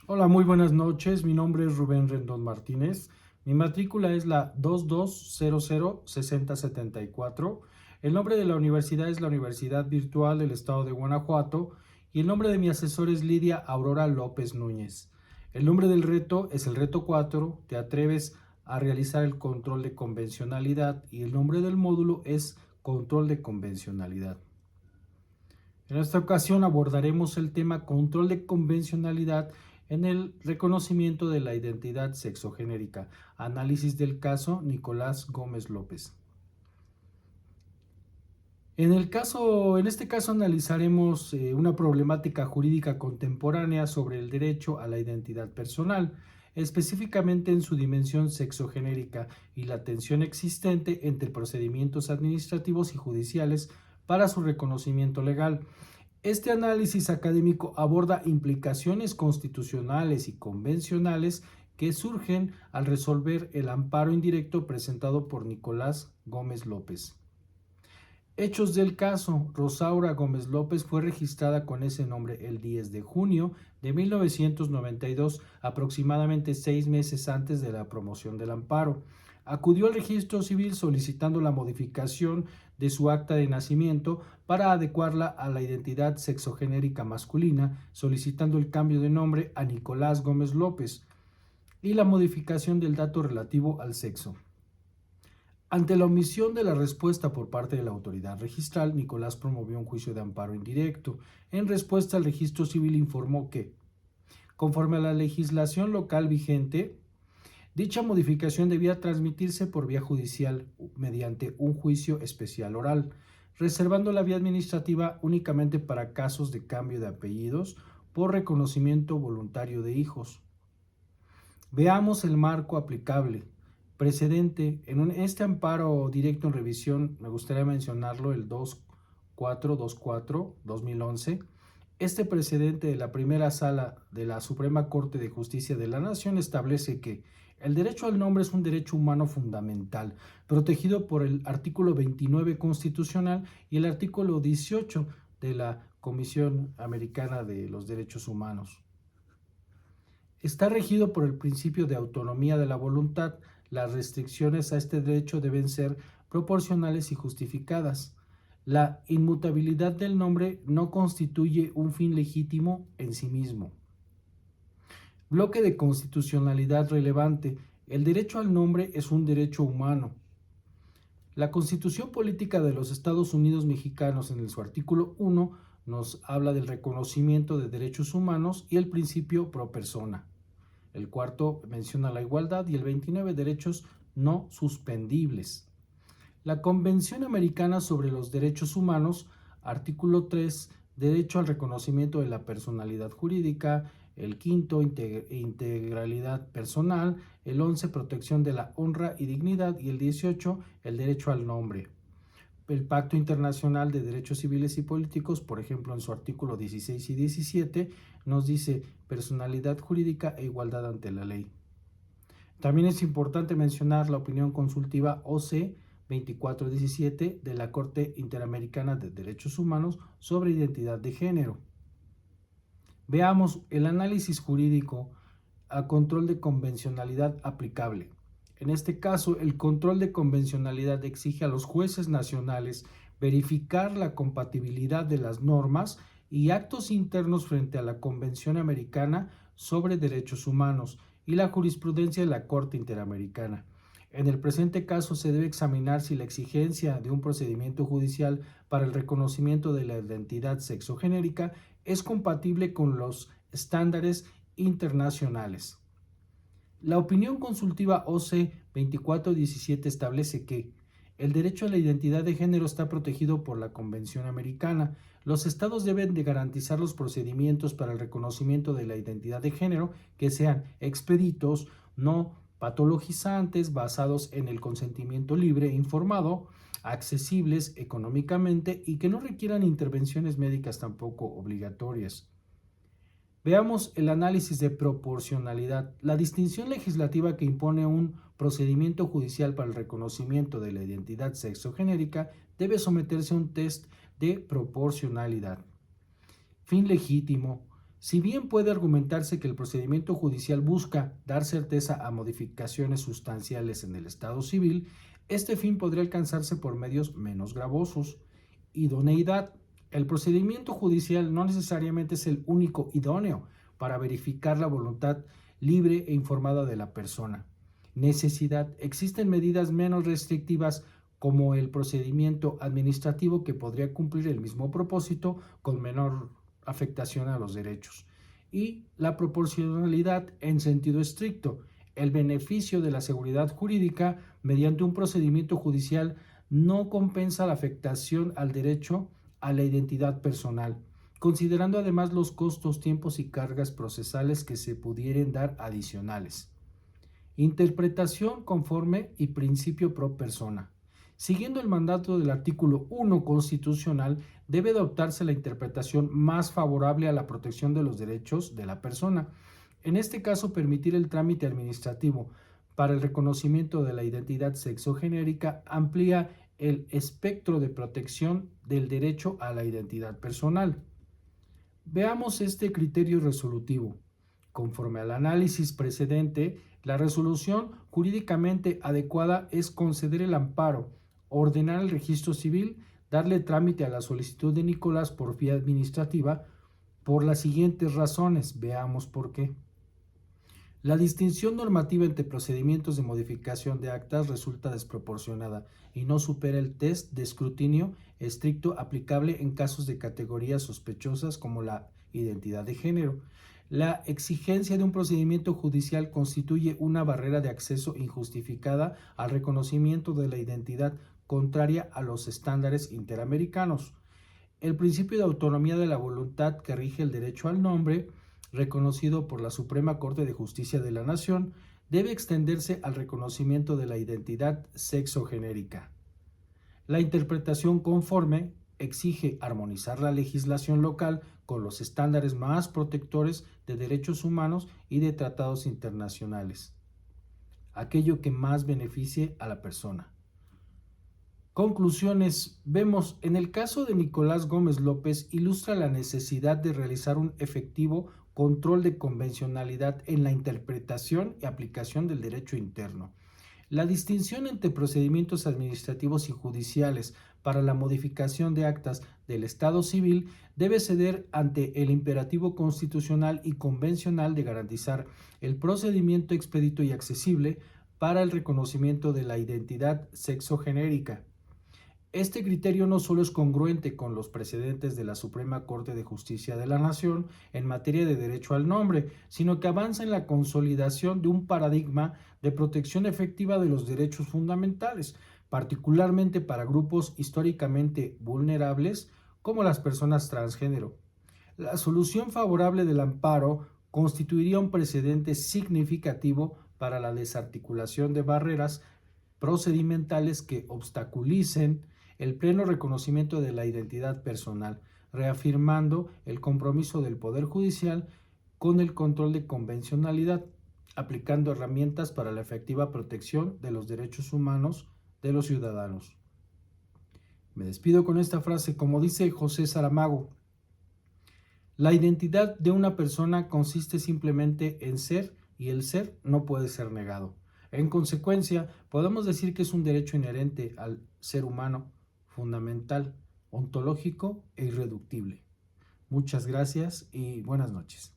Hola, muy buenas noches. Mi nombre es Rubén Rendón Martínez. Mi matrícula es la 22006074. El nombre de la universidad es la Universidad Virtual del Estado de Guanajuato y el nombre de mi asesor es Lidia Aurora López Núñez. El nombre del reto es el reto 4. Te atreves a realizar el control de convencionalidad y el nombre del módulo es control de convencionalidad. En esta ocasión abordaremos el tema control de convencionalidad en el reconocimiento de la identidad sexogenérica. Análisis del caso Nicolás Gómez López. En este caso analizaremos una problemática jurídica contemporánea sobre el derecho a la identidad personal, específicamente en su dimensión sexogenérica y la tensión existente entre procedimientos administrativos y judiciales para su reconocimiento legal. Este análisis académico aborda implicaciones constitucionales y convencionales que surgen al resolver el amparo indirecto presentado por Nicolás Gómez López. Hechos del caso: Rosaura Gómez López fue registrada con ese nombre el 10 de junio de 1992, aproximadamente 6 meses antes de la promoción del amparo. Acudió al registro civil solicitando la modificación de su acta de nacimiento para adecuarla a la identidad sexogenérica masculina, solicitando el cambio de nombre a Nicolás Gómez López y la modificación del dato relativo al sexo. Ante la omisión de la respuesta por parte de la autoridad registral, Nicolás promovió un juicio de amparo indirecto. En respuesta, el registro civil informó que, conforme a la legislación local vigente, dicha modificación debía transmitirse por vía judicial mediante un juicio especial oral, reservando la vía administrativa únicamente para casos de cambio de apellidos por reconocimiento voluntario de hijos. Veamos el marco aplicable. Precedente. Este amparo directo en revisión, me gustaría mencionarlo, el 2424-2011. Este precedente de la primera sala de la Suprema Corte de Justicia de la Nación establece que el derecho al nombre es un derecho humano fundamental, protegido por el artículo 29 constitucional y el artículo 18 de la Comisión Americana de los Derechos Humanos. Está regido por el principio de autonomía de la voluntad. Las restricciones a este derecho deben ser proporcionales y justificadas. La inmutabilidad del nombre no constituye un fin legítimo en sí mismo. Bloque de constitucionalidad relevante. El derecho al nombre es un derecho humano. La Constitución Política de los Estados Unidos Mexicanos, en su artículo 1, nos habla del reconocimiento de derechos humanos y el principio pro persona. El cuarto menciona la igualdad y el 29 derechos no suspendibles. La Convención Americana sobre los Derechos Humanos, artículo 3, derecho al reconocimiento de la personalidad jurídica; el quinto, integralidad personal; el 11, protección de la honra y dignidad; y el 18, el derecho al nombre. El Pacto Internacional de Derechos Civiles y Políticos, por ejemplo, en su artículo 16 y 17, nos dice personalidad jurídica e igualdad ante la ley. También es importante mencionar la opinión consultiva OC 2417 de la Corte Interamericana de Derechos Humanos sobre identidad de género. Veamos el análisis jurídico a control de convencionalidad aplicable. En este caso, el control de convencionalidad exige a los jueces nacionales verificar la compatibilidad de las normas y actos internos frente a la Convención Americana sobre Derechos Humanos y la jurisprudencia de la Corte Interamericana. En el presente caso se debe examinar si la exigencia de un procedimiento judicial para el reconocimiento de la identidad sexogenérica es compatible con los estándares internacionales. La opinión consultiva OC 2417 establece que el derecho a la identidad de género está protegido por la Convención Americana. Los estados deben de garantizar los procedimientos para el reconocimiento de la identidad de género que sean expeditos, no patologizantes, basados en el consentimiento libre e informado, accesibles económicamente y que no requieran intervenciones médicas tampoco obligatorias. Veamos el análisis de proporcionalidad. La distinción legislativa que impone un procedimiento judicial para el reconocimiento de la identidad sexogenérica debe someterse a un test de proporcionalidad. Fin legítimo. Si bien puede argumentarse que el procedimiento judicial busca dar certeza a modificaciones sustanciales en el estado civil, este fin podría alcanzarse por medios menos gravosos. Idoneidad. El procedimiento judicial no necesariamente es el único idóneo para verificar la voluntad libre e informada de la persona. Necesidad. Existen medidas menos restrictivas como el procedimiento administrativo que podría cumplir el mismo propósito con menor afectación a los derechos. Y la proporcionalidad en sentido estricto. El beneficio de la seguridad jurídica mediante un procedimiento judicial no compensa la afectación al derecho a la identidad personal, considerando además los costos, tiempos y cargas procesales que se pudieran dar adicionales. Interpretación conforme y principio pro persona. Siguiendo el mandato del artículo 1 constitucional, debe adoptarse la interpretación más favorable a la protección de los derechos de la persona. En este caso, permitir el trámite administrativo para el reconocimiento de la identidad sexogenérica amplía el espectro de protección del derecho a la identidad personal. Veamos este criterio resolutivo. Conforme al análisis precedente, la resolución jurídicamente adecuada es conceder el amparo, ordenar el registro civil, darle trámite a la solicitud de Nicolás por vía administrativa por las siguientes razones. Veamos por qué. La distinción normativa entre procedimientos de modificación de actas resulta desproporcionada y no supera el test de escrutinio estricto aplicable en casos de categorías sospechosas como la identidad de género. La exigencia de un procedimiento judicial constituye una barrera de acceso injustificada al reconocimiento de la identidad contraria a los estándares interamericanos. El principio de autonomía de la voluntad que rige el derecho al nombre, reconocido por la Suprema Corte de Justicia de la Nación, debe extenderse al reconocimiento de la identidad sexogenérica. La interpretación conforme exige armonizar la legislación local con los estándares más protectores de derechos humanos y de tratados internacionales, aquello que más beneficie a la persona. Conclusiones. Vemos, en el caso de Nicolás Gómez López, ilustra la necesidad de realizar un efectivo control de convencionalidad en la interpretación y aplicación del derecho interno. La distinción entre procedimientos administrativos y judiciales para la modificación de actas del Estado civil debe ceder ante el imperativo constitucional y convencional de garantizar el procedimiento expedito y accesible para el reconocimiento de la identidad sexogenérica. Este criterio no solo es congruente con los precedentes de la Suprema Corte de Justicia de la Nación en materia de derecho al nombre, sino que avanza en la consolidación de un paradigma de protección efectiva de los derechos fundamentales, particularmente para grupos históricamente vulnerables como las personas transgénero. La solución favorable del amparo constituiría un precedente significativo para la desarticulación de barreras procedimentales que obstaculicen el pleno reconocimiento de la identidad personal, reafirmando el compromiso del Poder Judicial con el control de convencionalidad, aplicando herramientas para la efectiva protección de los derechos humanos de los ciudadanos. Me despido con esta frase, como dice José Saramago: la identidad de una persona consiste simplemente en ser y el ser no puede ser negado. En consecuencia, podemos decir que es un derecho inherente al ser humano, fundamental, ontológico e irreductible. Muchas gracias y buenas noches.